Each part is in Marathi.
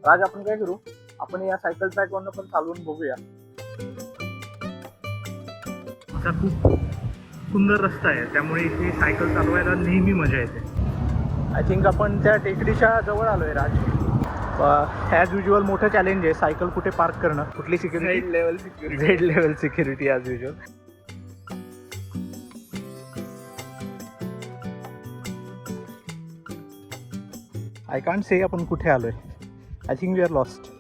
राज, आपण काय करू, आपण या सायकल ट्रॅक वरनं पण चालवून बघूया. असा खूप सुंदर रस्ता आहे, त्यामुळे इथे सायकल चालवायला नेहमी मजा येते. आय थिंक आपण त्या टेकडीच्या जवळ आलोय राज. ॲज युजल मोठं चॅलेंज आहे सायकल कुठे पार्क करणं. कुठली security? Z level security as usual. I can't say आपण कुठे आलोय. I think we are lost.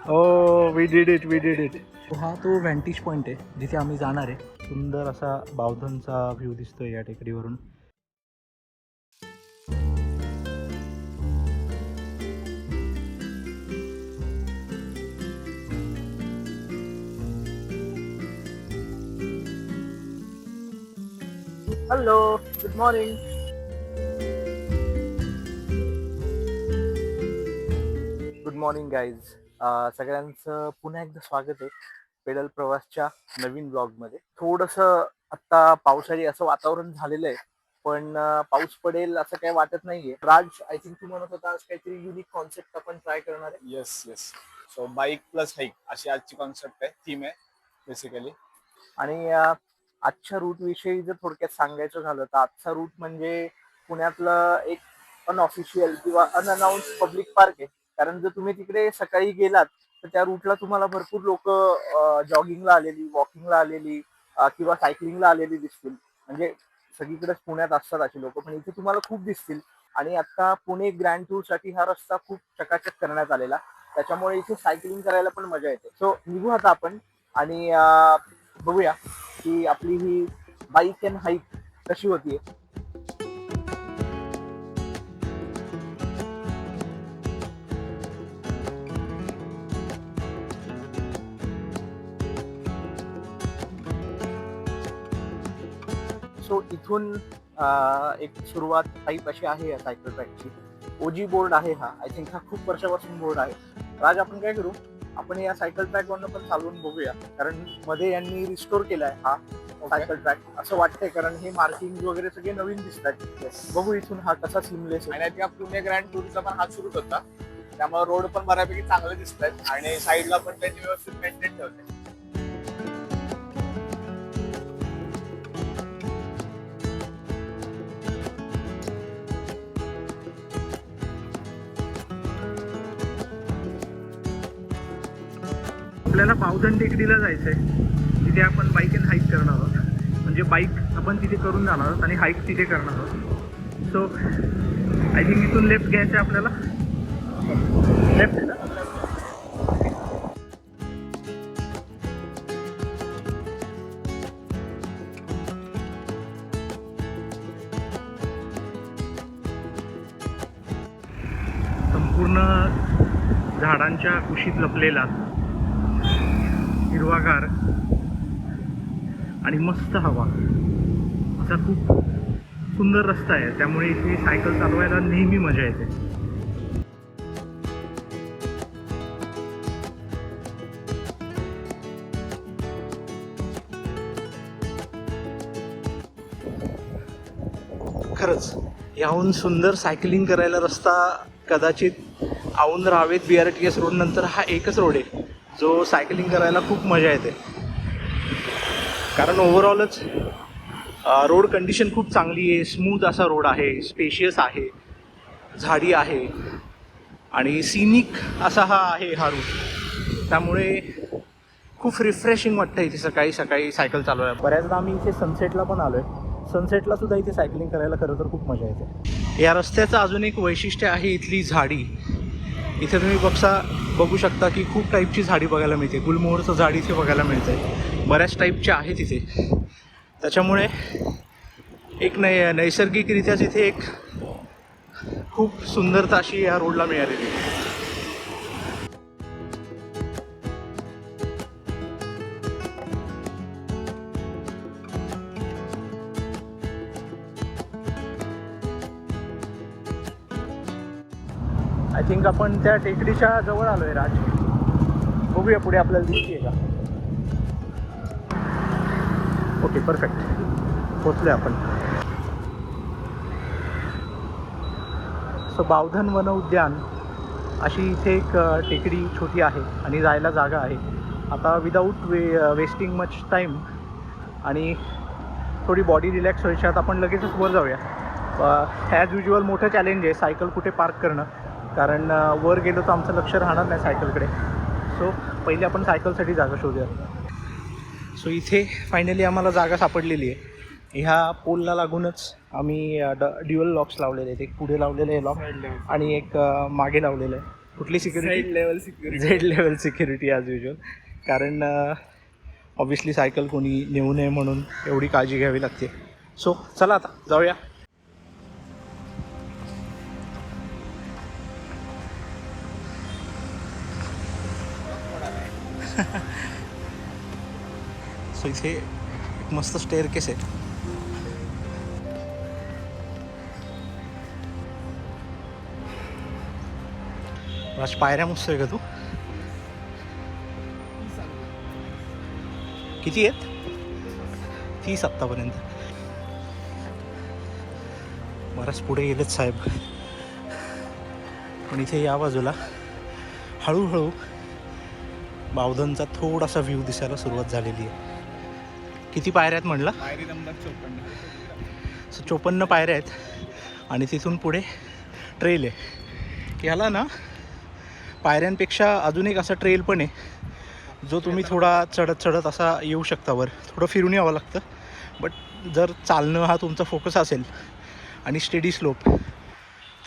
Oh we did it. हा तो व्हॅन्टेज पॉईंट आहे जिथे आम्ही जाणार आहे. सुंदर असा बावधनचा व्ह्यू दिसतोय या टेकडीवरून. Hello, good morning. Good morning guys. सगळ्यांचं पुन्हा एकदा स्वागत आहे पेडल प्रवासच्या नवीन ब्लॉगमध्ये. थोडंसं आत्ता पावसाळी असं वातावरण झालेलं आहे, पण पाऊस पडेल असं काही वाटत नाहीये. राज, आय थिंक तू म्हणत होता आज काहीतरी युनिक कॉन्सेप्ट आपण ट्राय करणार आहे. Yes. So bike plus hike अशी आजची कॉन्सेप्ट आहे, थीम आहे बेसिकली. आणि आजच्या रूट विषयी जर थोडक्यात सांगायचं झालं तर आजचा रूट म्हणजे पुण्यातलं एक अनऑफिशियल किंवा अनअनाउन्स पब्लिक पार्क आहे. कारण जर तुम्ही तिकडे सकाळी गेलात तर त्या रूटला तुम्हाला भरपूर लोक जॉगिंगला आलेली, वॉकिंगला आलेली किंवा सायकलिंगला आलेली दिसतील. म्हणजे सगळीकडेच पुण्यात असतात अशी लोक, पण इथे तुम्हाला खूप दिसतील. आणि आता पुणे ग्रँड टूर साठी हा रस्ता खूप चकाचक करण्यात आलेला, त्याच्यामुळे इथे सायकलिंग करायला पण मजा येते. सो निघू आता आपण आणि बघूया की आपली ही बाईक अँड हाईक कशी होतीये. सो इथून एक सुरुवात टाईप अशी आहे या सायकल ट्रॅकची. ओजी बोर्ड आहे हा. आय थिंक हा खूप वर्षापासून बोर्ड आहे. राज, आपण काय करू, आपण या सायकल ट्रॅक वरनं पण चालवून बघूया. कारण मध्ये यांनी रिस्टोर केलाय हा सायकल ट्रॅक असं वाटतंय, कारण हे मार्किंग वगैरे सगळे नवीन दिसतात. बघू इथून हा कसा सिमलेस आहे. आणि पुणे ग्रँड टूरचा पण हा सुरूच होता, त्यामुळे रोड पण बऱ्यापैकी चांगले दिसत आहेत आणि साईडला पण त्यांनी व्यवस्थित मेंटेन ठेवले. आपल्याला बावधन टेकडीला जायचं आहे, तिथे आपण बाईक अँड हाईक करणार आहोत. म्हणजे बाईक आपण तिथे करून जाणार आहोत आणि हाईक तिथे करणार आहोत. सो आय थिंक इथून लेफ्ट घ्यायचं आहे आपल्याला. लेफ्ट आहे ना? संपूर्ण झाडांच्या कुशीत लपलेला हिरवागार आणि मस्त हवा असा खूप सुंदर रस्ता आहे, त्यामुळे इथे सायकल चालवायला नेहमी मजा येते. खरंच याहून सुंदर सायकलिंग करायला रस्ता कदाचित औंध रावेत BRTS रोड नंतर हा एकच रोड आहे जो सायकलिंग करायला खूप मजा येते. कारण ओव्हरऑलच रोड कंडिशन खूप चांगली आहे. स्मूथ असा रोड आहे, स्पेशियस आहे, झाडी आहे आणि सिनिक असा हा आहे हा रूट. त्यामुळे खूप रिफ्रेशिंग वाटतं इथे सकाळी सकाळी सायकल चालवायला. बऱ्याचदा आम्ही इथे सनसेटला पण आलोय. सनसेटला सुद्धा इथे सायकलिंग करायला खरं तर खूप मजा येते. या रस्त्याचं अजून एक वैशिष्ट्य आहे इथली झाडी. इथे तुम्ही बघू शकता की खूप टाईपची झाडी बघायला मिळते. गुलमोहरचं झाड इथे बघायला मिळतंय. बऱ्याच टाईपच्या आहेत इथे. त्याच्यामुळे एक नैसर्गिकरित्याच इथे एक खूप सुंदरता अशी या रोडला मिळालेली आहे. आय थिंक आपण त्या टेकडीच्या जवळ आलोय राज. बघूया पुढे आपल्याला दिसतीये का. ओके, परफेक्ट, पोचलोय आपण. सो बावधन वन उद्यान अशी इथे एक टेकडी छोटी आहे आणि जायला जागा आहे. आता विदाऊट वेस्टिंग मच टाईम आणि थोडी बॉडी रिलॅक्स व्हायच्यात आपण लगेचच वर जाऊया. ॲज युजल मोठं चॅलेंज आहे सायकल कुठे पार्क करणं, कारण वर गेलो तर आमचं लक्ष राहणार नाही सायकलकडे. सो पहिले आपण सायकलसाठी जागा शोधूया. सो इथे फायनली आम्हाला जागा सापडलेली आहे. ह्या पोलला लागूनच आम्ही ड्युअल लॉक्स लावलेले आहेत. एक पुढे लावलेलं आहे लॉक आणि एक मागे लावलेलं आहे. कुठली security? Z level security as usual, कारण ऑब्व्हियसली सायकल कोणी नेऊ नये म्हणून एवढी काळजी घ्यावी लागते. सो चला आता जाऊया. सो इथे एक मस्त स्टेअरकेस आहे. राज पायऱ्या मस्त आहे का तू? किती आहेत? 30 आत्तापर्यंत. बराच पुढे गेलेत साहेब. पण इथे या बाजूला हळूहळू बावधनचा थोडासा व्ह्यू दिसायला सुरुवात झालेली आहे. किती पायऱ्या आहेत म्हणला? पायरी नंबर 54. 54 पायऱ्या आहेत आणि तिथून पुढे ट्रेल आहे. ह्याला ना पायऱ्यांपेक्षा अजून एक असा ट्रेल पण आहे जो तुम्ही थोडा चढत चढत असा येऊ शकता वर. थोडं फिरून यावं लागतं, बट जर चालणं हा तुमचा फोकस असेल आणि स्टेडी स्लोप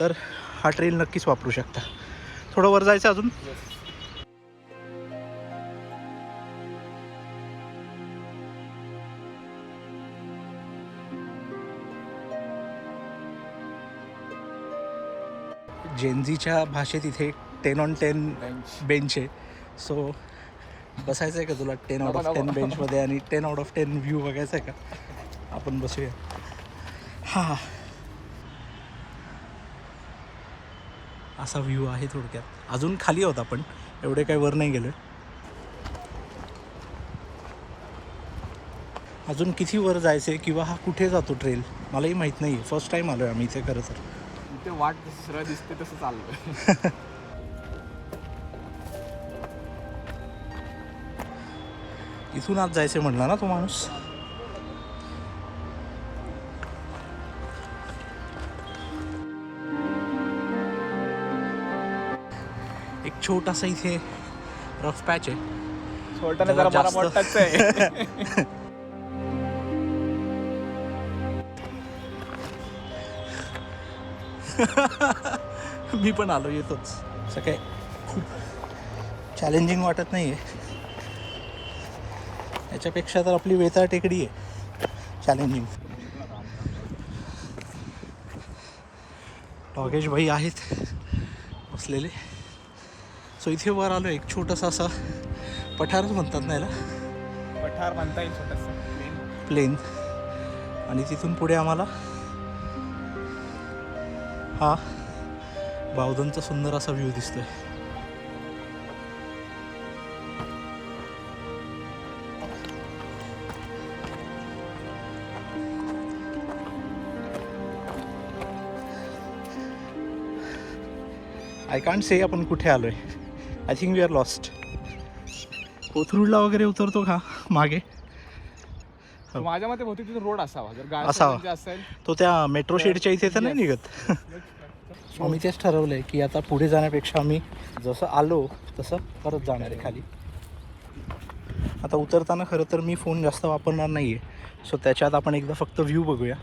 तर हा ट्रेल नक्कीच वापरू शकता. थोडं वर जायचं अजून. जेनझीच्या भाषेत इथे 10 on 10 बेंच आहे. सो बसायचं आहे का तुला 10 out of 10 बेंचमध्ये आणि 10 out of 10 व्ह्यू बघायचा आहे का? आपण बसूया. हां, असा व्ह्यू आहे थोडक्यात. अजून खाली आहोत आपण, एवढे काही वर नाही गेलो. अजून किती वर जायचं आहे किंवा हा कुठे जातो ट्रेल मलाही माहीत नाही आहे. फर्स्ट टाईम आलो आहे आम्ही इथे. खरं तर इथे वाट सरळ दिसते तसं चाललंय. इथून आज जायचं म्हणला ना तो माणूस. एक छोटासा इथे रफ पॅच आहे. छोटाने जरा मला मोठाच आहे. मी पण आलो, येतोच. असं काय खूप चॅलेंजिंग वाटत नाही आहे. याच्यापेक्षा तर आपली वेताळ टेकडी आहे चॅलेंजिंग. टॉगेश भाई आहेत बसलेले. सो इथे वर आलो. एक छोटासा असा पठारच म्हणतात ना याला, पठार म्हणता येईल, छोटासा प्लेन. आणि तिथून पुढे आम्हाला हा बावधनचा सुंदर असा व्ह्यू दिसतोय. आय कांट से आपण कुठे आलोय. I think we are lost. कोथरूडला वगैरे उतरतो का मागे? माझ्या मते बहुतेक तिथून रोड असावा. जर असावा. गाडी असेल तो त्या मेट्रो शेडच्या इथे तर नाही निघत. आम्ही तेच ठरवलं आहे की आता पुढे जाण्यापेक्षा आम्ही जसं आलो तसं परत जाणार आहे खाली. आता उतरताना खरं तर मी फोन जास्त वापरणार नाही आहे. सो त्याच्यात आपण एकदा फक्त व्ह्यू बघूया.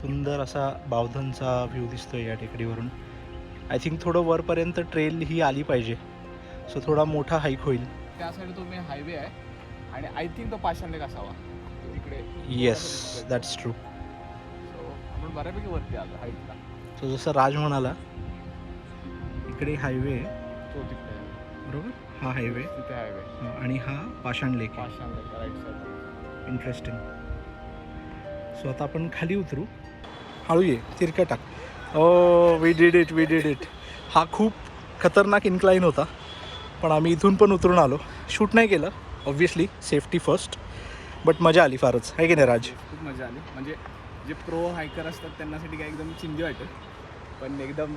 सुंदर असा बावधनचा व्ह्यू दिसतोय या टेकडीवरून. आय थिंक थोडं वरपर्यंत ट्रेल ही आली पाहिजे. सो थोडा मोठा हाईक होईल. त्या साईड तुम्ही हायवे आहे आणि आय थिंक तो पाषाण लेक असावा तिकडे. Yes, that's true. सो आपण बऱ्यापैकी वरती आलो हाईटला. सो जसं राज म्हणाला इकडे हायवे आहे तो तिकडे आहे. बरोबर. हा हायवे तिथे हायवे आणि हा पाषाण लेक आहे. Pashan lake right side. Interesting. So आता आपण खाली उतरू. हळू ये, तिरका टाक. Oh we did it. हा खूप खतरनाक इन्क्लाइन होता, पण आम्ही इथून पण उतरून आलो. शूट नाही केलं ऑब्व्हियसली, सेफ्टी फर्स्ट, बट मजा आली फारच, आहे की नाही राज? खूप मजा आली. म्हणजे जे प्रो हायकर असतात त्यांच्यासाठी काय एकदम चिंदी वाटेल, पण एकदम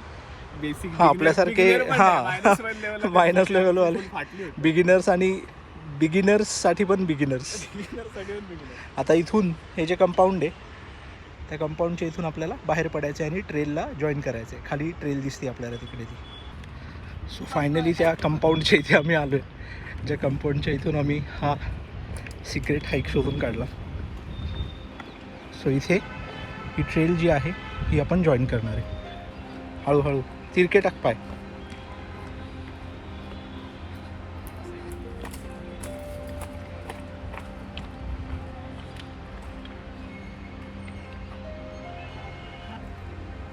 बेसिक हा, आपल्यासारखे मायनस लेवलवाले बिगिनर्स आणि बिगिनर्ससाठी पण बिगिनर्स. आता इथून हे जे कंपाऊंड आहे त्या कंपाऊंडच्या इथून आपल्याला बाहेर पडायचं आहे आणि ट्रेलला जॉईन करायचं आहे. खाली ट्रेल दिसते आपल्याला तिकडे ती. सो फायनली त्या कंपाऊंडच्या इथे आम्ही आलो आहे, ज्या कंपाऊंडच्या इथून आम्ही हा सिक्रेट हाईक शोधून काढला. सो इथे ही ट्रेल जी आहे ही आपण जॉईन करणार आहे. हळूहळू तिरके टाक पाय.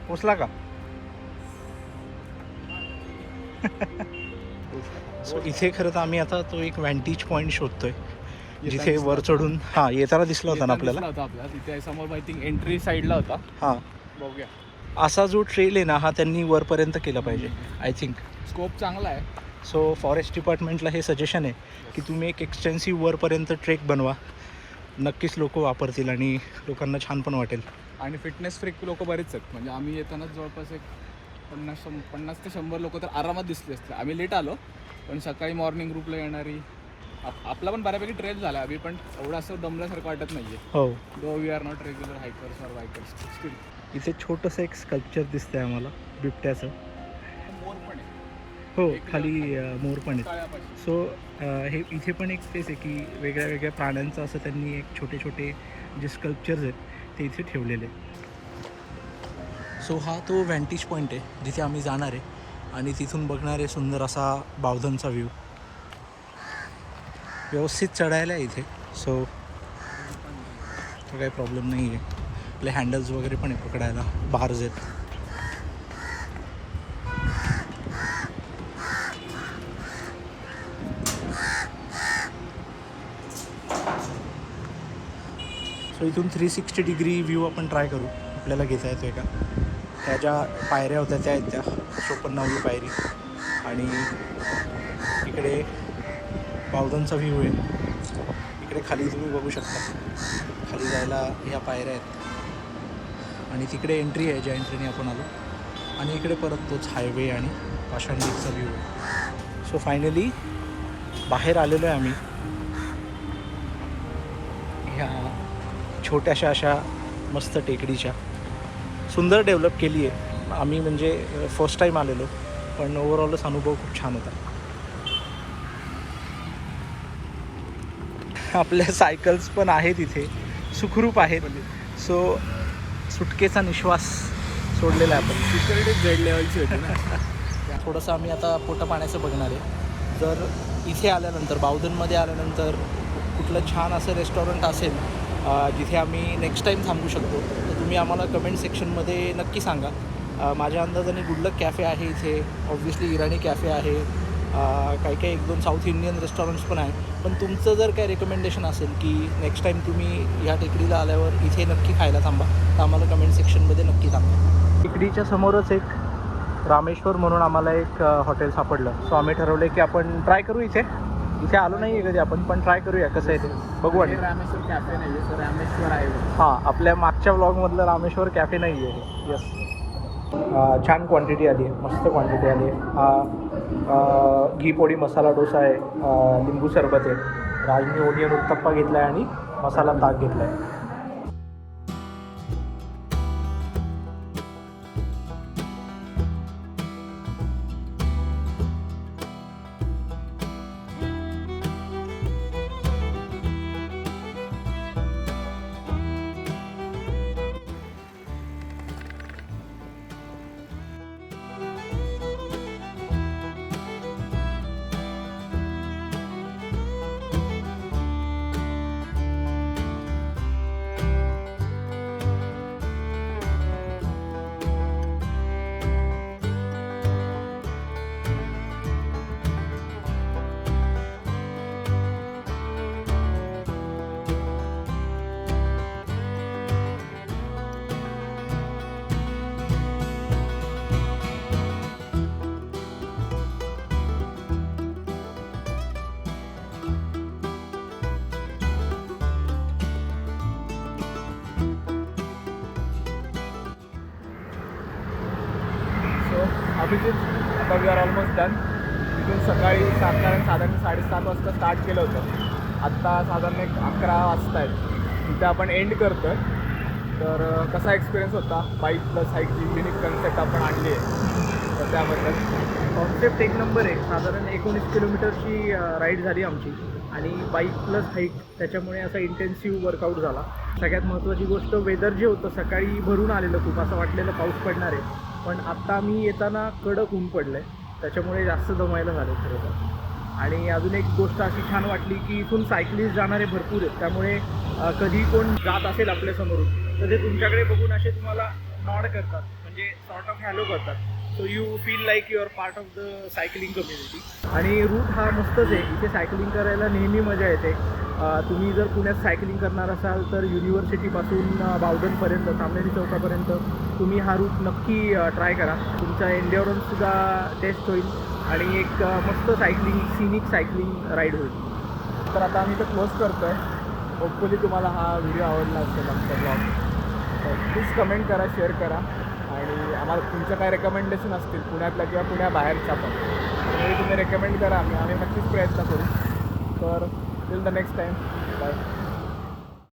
पोचला का? सो इथे खरं तर आम्ही आता तो एक व्हॅन्टेज पॉईंट शोधतोय जिथे वर चढून येताना दिसला होता ना आपल्याला. तिथे समोर आय थिंक एंट्री साईडला होता. हां, बघूया. असा जो ट्रेल आहे ना हा त्यांनी वरपर्यंत केला पाहिजे आय थिंक. स्कोप चांगला आहे. सो फॉरेस्ट डिपार्टमेंटला हे सजेशन आहे की तुम्ही एक एक्सटेन्सिव्ह वरपर्यंत ट्रेक बनवा. नक्कीच लोक वापरतील आणि लोकांना छान पण वाटेल. आणि फिटनेस फ्रीक लोक बरेच आहेत. म्हणजे आम्ही येतानाच जवळपास एक 50 ते 100 लोक तर आरामात दिसले असते. आम्ही लेट आलो पण सकाळी मॉर्निंग ग्रुपला येणारी आपला पण बऱ्यापैकी ट्रेल झाला. आम्ही पण एवढं असं दमल्यासारखं वाटत नाही आहे. हो, though we are not regular hikers or bikers still. इथे छोटंसं एक स्कल्पचर दिसतंय आम्हाला बिबट्याचं. मोर पण आहे. हो, खाली मोर पण आहेत. काळ्यापाशी. सो हे इथे पण एक तेच आहे की वेगळ्या वेगळ्या प्राण्यांचं असं त्यांनी एक छोटे छोटे जे स्कल्पचर्स आहेत ते इथे ठेवलेले आहेत. सो हा तो व्हॅन्टेज पॉईंट आहे जिथे आम्ही जाणार आहे आणि तिथून बघणार आहे सुंदर असा बावधनचा व्ह्यू. व्यवस्थित चढायला आहे इथे. सो तो काही प्रॉब्लेम नाही आहे. आपले हँडल्स वगैरे पण आहे पकडायला, बार्स आहेत. सो इथून 360 डिग्री व्ह्यू आपण ट्राय करू. आपल्याला घेता येतो आहे का? त्या ज्या पायऱ्या होत्या त्या आहेत त्या 54वी पायरी आणि इकडे बावधनचा व्ह्यू आहे. इकडे खाली तुम्ही बघू शकता. खाली जायला ह्या पायऱ्या आहेत आणि तिकडे एंट्री आहे ज्या एंट्रीने आपण आलो आणि इकडे परत तोच हायवे आणि पाषाणलीचा व्ह्यू आहे. सो फायनली बाहेर आलेलो आहे आम्ही ह्या छोट्याशा अशा मस्त टेकडीच्या. सुंदर डेव्हलप केली आहे. आम्ही म्हणजे फर्स्ट टाईम आलेलो पण ओव्हरऑलच अनुभव खूप छान होता. आपल्या सायकल्स पण आहेत इथे, सुखरूप आहेत. सो सुटकेचा निश्वास सोडलेला आहे आपण. सिक्युरिटी झेड लेवलची होती ना. थोडंसं आम्ही आता पोटा पाण्याचं बघणार आहे. जर इथे आल्यानंतर बावधनमध्ये आल्यानंतर कुठलं छान असं रेस्टॉरंट असेल जिथे आम्ही नेक्स्ट टाईम थांबू शकतो तर तुम्ही आम्हाला कमेंट सेक्शनमध्ये नक्की सांगा. माझ्या अंदाजाने गुडलक कॅफे आहे इथे, ऑब्व्हियसली इराणी कॅफे आहे, काही काही 1-2 साऊथ इंडियन रेस्टॉरंट्स पण आहे. पण तुमचं जर काय रेकमेंडेशन असेल की नेक्स्ट टाईम तुम्ही ह्या टेकडीला आल्यावर इथे नक्की खायला थांबा तर आम्हाला कमेंट सेक्शनमध्ये नक्की सांगा. टेकडीच्या समोरच एक रामेश्वर म्हणून आम्हाला एक हॉटेल सापडलं. सो आम्ही ठरवलं की आपण ट्राय करू. इथे आलो नाही आहे कधी आपण, पण ट्राय करूया कसं आहे ते बघू. वाटेल रामेश्वर कॅफे नाही आहे सर, रामेश्वर आहे. हां, आपल्या मागच्या व्लॉगमधलं रामेश्वर कॅफे नाही आहे. यस, छान क्वांटिटी आली आहे, मस्त क्वांटिटी आली आहे. हा घी पोळी मसाला डोसा आहे, लिंबू सरबत आहे, राजनी ओनियन उत्तप्पा घेतला आहे आणि मसाला ताक घेतला आहे. अभिजित आता वी आर ऑलमोस्ट डन. तिथून सकाळी साधारण 7:30 वाजता स्टार्ट केलं होतं. आत्ता साधारण 11 वाजता आहेत. तिथे आपण एंड करतो आहे. तर कसा एक्सपिरियन्स होता बाईक प्लस हाईकची युनिक कन्सेप्ट आपण आणली आहे तर त्याबद्दल. कॉन्सेप्ट एक नंबर आहे. साधारण 19 किलोमीटरची राईड झाली आमची आणि बाईक प्लस हाईक त्याच्यामुळे असा इंटेन्सिव्ह वर्कआउट झाला. सगळ्यात महत्त्वाची गोष्ट वेदर जे होतं सकाळी भरून आलेलं खूप असं वाटलेलं पाऊस पडणार आहे पण आत्ता आम्ही येताना कडक ऊन पडलं आहे त्याच्यामुळे जास्त दमायला झालं खरं तर. आणि अजून एक गोष्ट अशी छान वाटली की इथून सायकलिस्ट जाणारे भरपूर आहेत त्यामुळे कधी कोण जात असेल आपल्यासमोरून तर ते तुमच्याकडे बघून असे तुम्हाला नॉड करतात म्हणजे सॉर्ट ऑफ हॅलो करतात. So you feel like you are part of the cycling community. आणि रूट हा मस्तच आहे. इथे सायकलिंग करायला नेहमी मजा येते. तुम्ही जर पुण्यात सायकलिंग करणार असाल तर युनिव्हर्सिटीपासून बावधनपर्यंत तांबेरी चौकापर्यंत तुम्ही हा रूट नक्की ट्राय करा. तुमचा एन्ड्युरन्ससुद्धा टेस्ट होईल आणि एक मस्त सायकलिंग सिनिक सायकलिंग राईड होईल. तर आता आम्ही तर क्लोज करतो आहे. होपफुली तुम्हाला हा व्हिडिओ आवडला असेल आमचा ब्लॉग. तर प्लीज कमेंट करा, शेअर करा आणि आम्हाला तुमच्या काय रेकमेंडेशन असतील पुण्यातल्या किंवा पुण्याबाहेरच्या पण तर तुम्ही रेकमेंड करा. आम्ही नक्कीच प्रयत्न करू. तर till the next time bye.